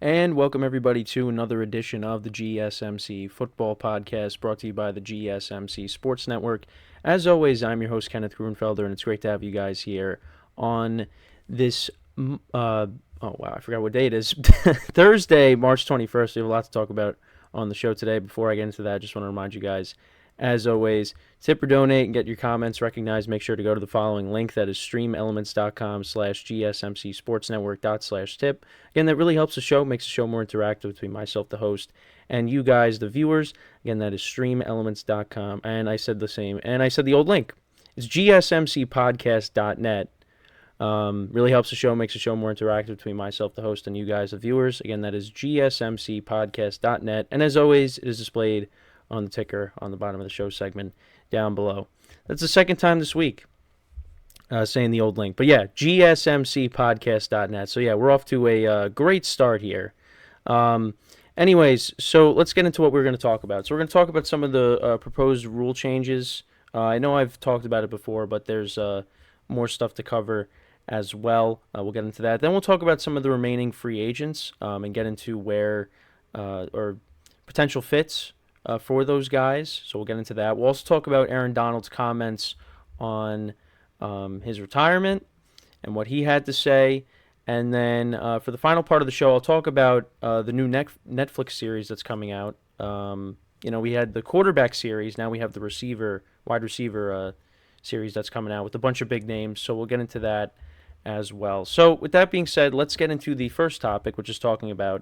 And welcome everybody to another edition of the GSMC Football Podcast brought to you by the GSMC Sports Network. As always, I'm your host, Kenneth, and it's great to have you guys here on this, oh wow, I forgot what day it is, Thursday, March 21st. We have a lot to talk about on the show today. Before I get into that, I just want to remind you guys, as always, tip or donate and get your comments recognized. Make sure to go to the following link. That is streamelements.com/GSMCSportsNetwork./tip. Again, that really helps the show, makes the show more interactive between myself, the host, and you guys, the viewers. Again, that is streamelements.com. And I said the same, and I said the old link. It's GSMCPodcast.net. Really helps the show, makes the show more interactive between myself, the host, and you guys, the viewers. Again, that is GSMCPodcast.net. And as always, it is displayed on the ticker on the bottom of the show segment down below. That's the second time this week saying the old link. But yeah, GSMCPodcast.net. So yeah, we're off to a great start here. Anyways, so let's get into what we're going to talk about. So we're going to talk about some of the proposed rule changes. I know I've talked about it before, but there's more stuff to cover as well. We'll get into that. Then we'll talk about some of the remaining free agents and get into where or potential fits for those guys. So we'll get into that. We'll also talk about Aaron Donald's comments on his retirement and what he had to say. And then for the final part of the show, I'll talk about the new Netflix series that's coming out. We had the quarterback series. Now we have the wide receiver series that's coming out with a bunch of big names. So we'll get into that as well. So with that being said, let's get into the first topic, which is talking about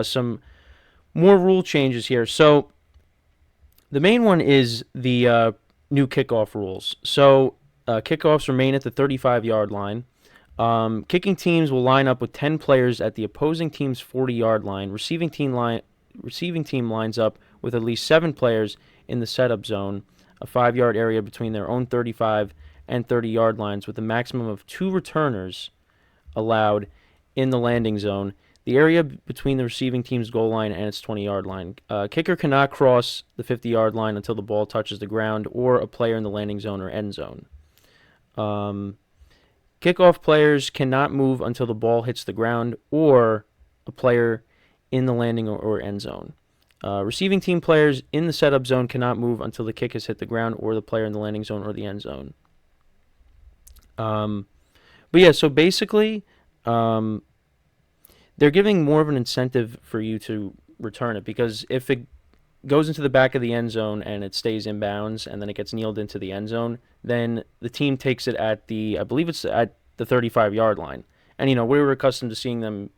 some more rule changes here. So the main one is the new kickoff rules. So kickoffs remain at the 35-yard line. Kicking teams will line up with 10 players at the opposing team's 40-yard line. Receiving team lines up with at least 7 players in the setup zone, a 5-yard area between their own 35 and 30-yard lines, with a maximum of 2 returners allowed in the landing zone. The area between the receiving team's goal line and its 20-yard line. Kicker cannot cross the 50-yard line until the ball touches the ground or a player in the landing zone or end zone. Kickoff players cannot move until the ball hits the ground or a player in the landing or end zone. Receiving team players in the setup zone cannot move until the kick has hit the ground or the player in the landing zone or the end zone. But yeah, so basically, they're giving more of an incentive for you to return it, because if it goes into the back of the end zone and it stays in bounds and then it gets kneeled into the end zone, then the team takes it at I believe it's at the 35-yard line. And, we were accustomed to seeing them,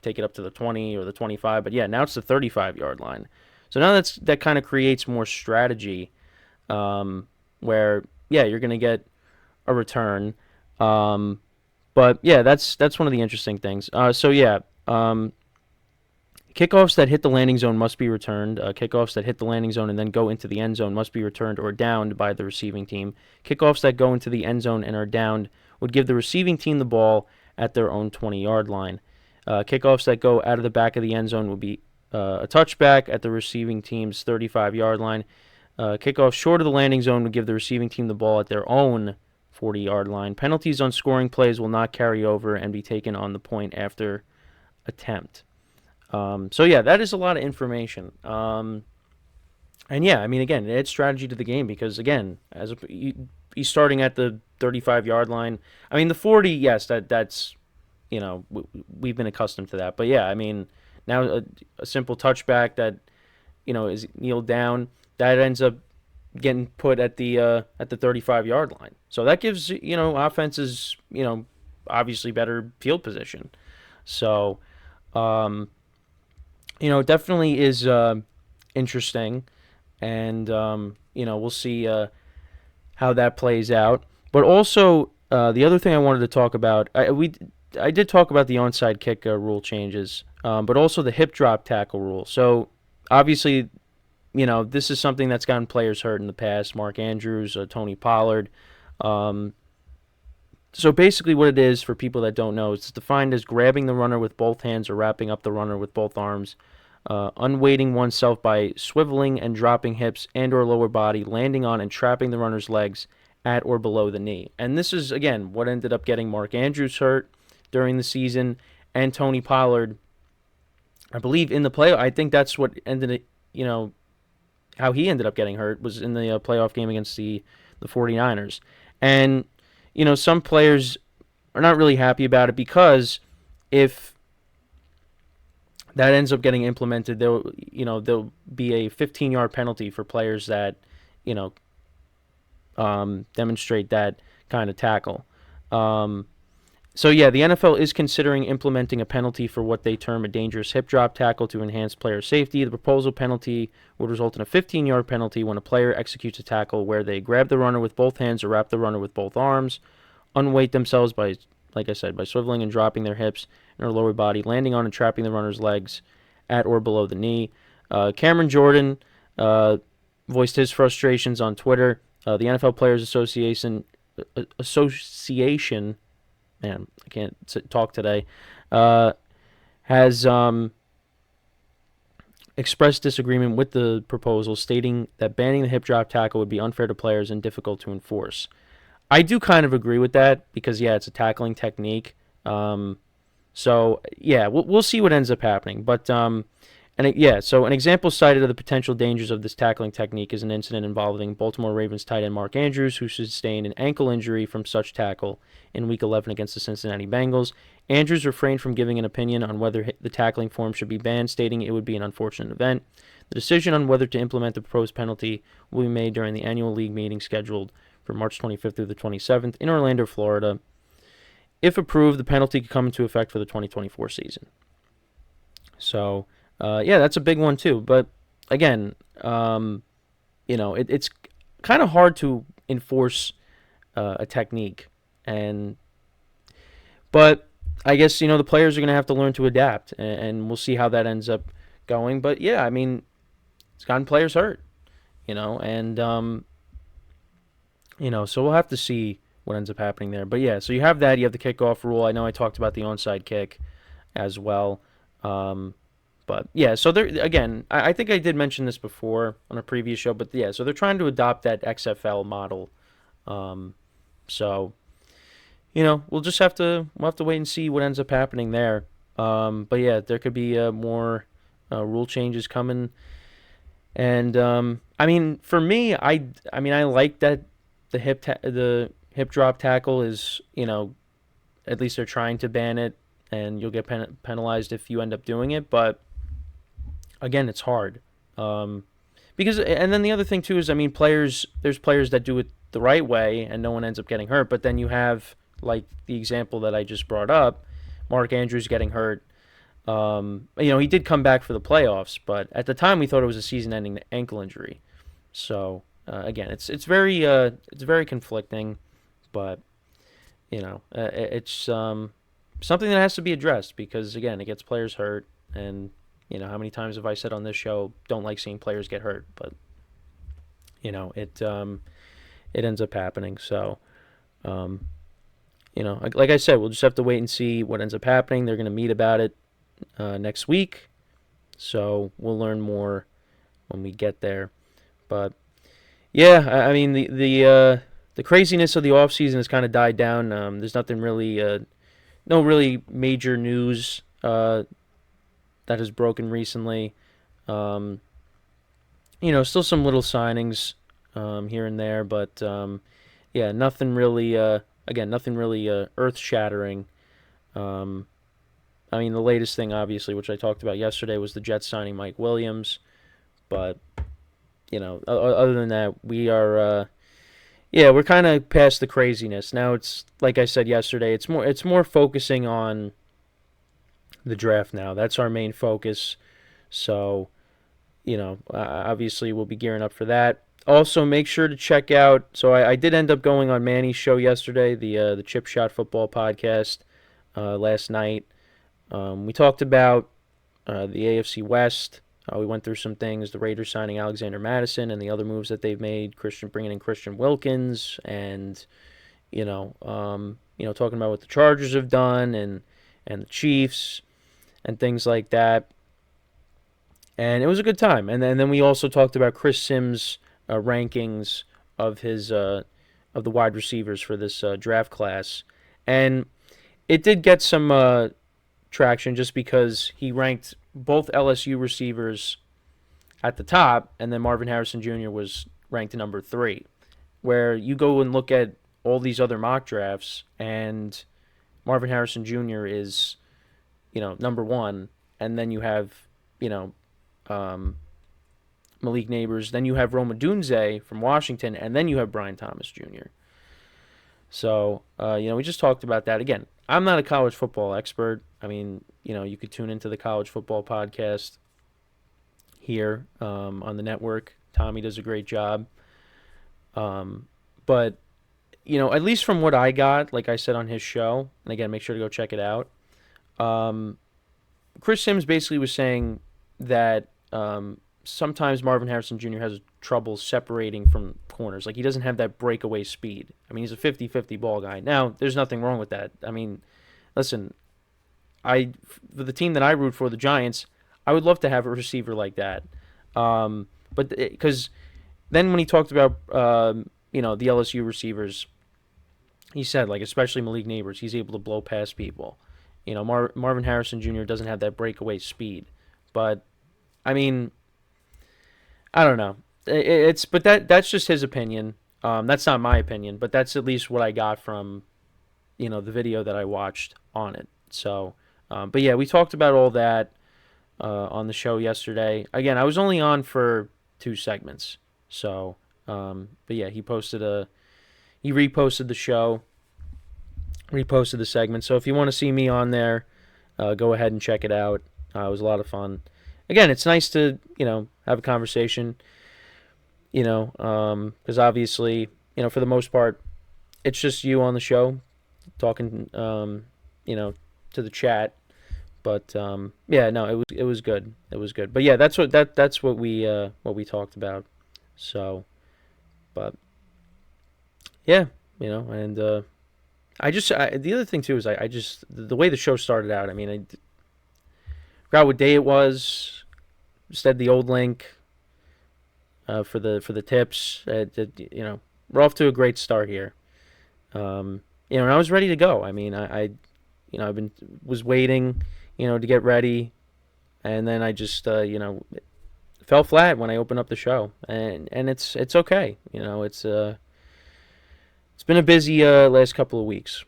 take it up to the 20 or the 25. But, yeah, now it's the 35-yard line. So now that kind of creates more strategy where, yeah, you're going to get a return. But, yeah, that's one of the interesting things. Kickoffs that hit the landing zone must be returned. Kickoffs that hit the landing zone and then go into the end zone must be returned or downed by the receiving team. Kickoffs that go into the end zone and are downed would give the receiving team the ball at their own 20-yard line. Kickoffs that go out of the back of the end zone would be a touchback at the receiving team's 35-yard line. Kickoffs short of the landing zone would give the receiving team the ball at their own 40-yard line. Penalties on scoring plays will not carry over and be taken on the point after attempt. That is a lot of information. And yeah, I mean, again, it adds strategy to the game because, again, he's starting at the 35-yard line. I mean, the 40, yes, that's, we've been accustomed to that. But yeah, I mean, now a simple touchback that, is kneeled down, that ends up getting put at the 35-yard line. So that gives, offenses, obviously better field position. So, definitely is interesting, and we'll see how that plays out. But also, the other thing I wanted to talk about, I did talk about the onside kick rule changes, but also the hip drop tackle rule. So obviously, this is something that's gotten players hurt in the past. Mark Andrews, Tony Pollard. So basically what it is, for people that don't know, it's defined as grabbing the runner with both hands or wrapping up the runner with both arms, unweighting oneself by swiveling and dropping hips and or lower body, landing on and trapping the runner's legs at or below the knee. And this is, again, what ended up getting Mark Andrews hurt during the season, and Tony Pollard I believe in the play. I think that's what ended it. How he ended up getting hurt was in the playoff game against the 49ers. And some players are not really happy about it because if that ends up getting implemented, there'll be a 15-yard penalty for players that you know demonstrate that kind of tackle. So yeah, the NFL is considering implementing a penalty for what they term a dangerous hip drop tackle to enhance player safety. The proposal penalty would result in a 15-yard penalty when a player executes a tackle where they grab the runner with both hands or wrap the runner with both arms, unweight themselves by, like I said, by swiveling and dropping their hips and their lower body, landing on and trapping the runner's legs at or below the knee. Cameron Jordan voiced his frustrations on Twitter. The NFL Players Association, man, I can't talk today, has expressed disagreement with the proposal, stating that banning the hip drop tackle would be unfair to players and difficult to enforce. I do kind of agree with that because, yeah, it's a tackling technique. So, yeah, we'll see what ends up happening. But, so an example cited of the potential dangers of this tackling technique is an incident involving Baltimore Ravens tight end Mark Andrews, who sustained an ankle injury from such tackle in Week 11 against the Cincinnati Bengals. Andrews refrained from giving an opinion on whether the tackling form should be banned, stating it would be an unfortunate event. The decision on whether to implement the proposed penalty will be made during the annual league meeting scheduled for March 25th through the 27th in Orlando, Florida. If approved, the penalty could come into effect for the 2024 season. So, that's a big one too. But again, it's kind of hard to enforce a technique, but I guess the players are going to have to learn to adapt, and we'll see how that ends up going. But yeah, I mean, it's gotten players hurt, and so we'll have to see what ends up happening there. But yeah, so you have that. You have the kickoff rule. I know I talked about the onside kick as well. But yeah, so there again, I think I did mention this before on a previous show, but yeah, so they're trying to adopt that XFL model. So we'll have to wait and see what ends up happening there. But yeah, there could be more rule changes coming. And I mean, for me, I like that the hip drop tackle is at least they're trying to ban it, and you'll get penalized if you end up doing it. But again, it's hard because, and then the other thing too is, I mean, there's players that do it the right way and no one ends up getting hurt. But then you have, like the example that I just brought up, Mark Andrews getting hurt. He did come back for the playoffs, but at the time we thought it was a season-ending ankle injury. So again, it's very conflicting, but it's something that has to be addressed because again, it gets players hurt, and how many times have I said on this show, don't like seeing players get hurt, but it ends up happening. So like I said, we'll just have to wait and see what ends up happening. They're going to meet about it next week, so we'll learn more when we get there. But yeah, I mean the craziness of the off season has kind of died down. There's nothing really, no really major news that has broken recently. Still some little signings here and there, but nothing really. Nothing really earth-shattering. I mean, the latest thing, obviously, which I talked about yesterday, was the Jets signing Mike Williams. But, other than that, we're kind of past the craziness. Now it's, like I said yesterday, it's more focusing on the draft now. That's our main focus. So, obviously we'll be gearing up for that. Also, make sure to check out. So I did end up going on Manny's show yesterday, the Chip Shot Football Podcast, last night. We talked about the AFC West. We went through some things: the Raiders signing Alexander Madison and the other moves that they've made. Bringing in Christian Wilkins, and talking about what the Chargers have done and the Chiefs and things like that. And it was a good time. And then we also talked about Chris Sims' rankings of his of the wide receivers for this draft class, and it did get some traction just because he ranked both LSU receivers at the top, and then Marvin Harrison Jr. was ranked number 3. Where you go and look at all these other mock drafts, and Marvin Harrison Jr. is, number 1, and then you have, Malik Neighbors, then you have Rome Odunze from Washington, and then you have Brian Thomas Jr. So, we just talked about that. Again, I'm not a college football expert. I mean, you could tune into the College Football Podcast here on the network. Tommy does a great job. But, at least from what I got, like I said on his show, and again, make sure to go check it out. Chris Sims basically was saying that sometimes Marvin Harrison Jr. has trouble separating from corners. Like, he doesn't have that breakaway speed. I mean, he's a 50-50 ball guy. Now, there's nothing wrong with that. I mean, listen, for the team that I root for, the Giants, I would love to have a receiver like that. But because then when he talked about, the LSU receivers, he said, like, especially Malik Neighbors, he's able to blow past people. Marvin Harrison Jr. doesn't have that breakaway speed. But, I mean, I don't know. But that's just his opinion. That's not my opinion, but that's at least what I got from, the video that I watched on it. So, but yeah, we talked about all that on the show yesterday. Again, I was only on for 2 segments. So, but yeah, he reposted the show, reposted the segment. So if you want to see me on there, go ahead and check it out. It was a lot of fun. Again, it's nice to, have a conversation, because obviously, for the most part, it's just you on the show talking, to the chat. But yeah, no, it was good. It was good. But yeah, that's what we talked about. So, but yeah, and the other thing too is I just the way the show started out. I mean, I forgot what day it was. Just had the old link for the tips. We're off to a great start here. And I was ready to go. I mean, I was waiting, to get ready, and then I just fell flat when I opened up the show, and it's okay. It's been a busy last couple of weeks.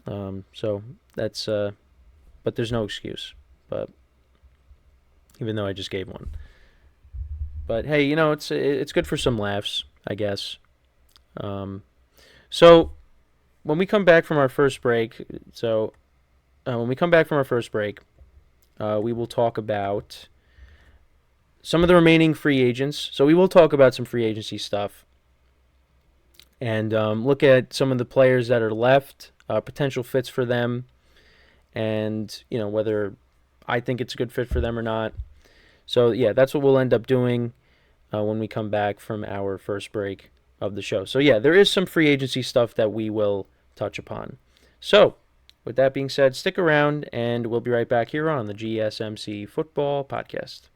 So that's but there's no excuse. But even though I just gave one. But hey, it's good for some laughs, I guess. So when we come back from our first break, we will talk about some of the remaining free agents. So we will talk about some free agency stuff and look at some of the players that are left, potential fits for them, and whether I think it's a good fit for them or not. So yeah, that's what we'll end up doing when we come back from our first break of the show. So yeah, there is some free agency stuff that we will touch upon. So with that being said, stick around and we'll be right back here on the GSMC Football Podcast.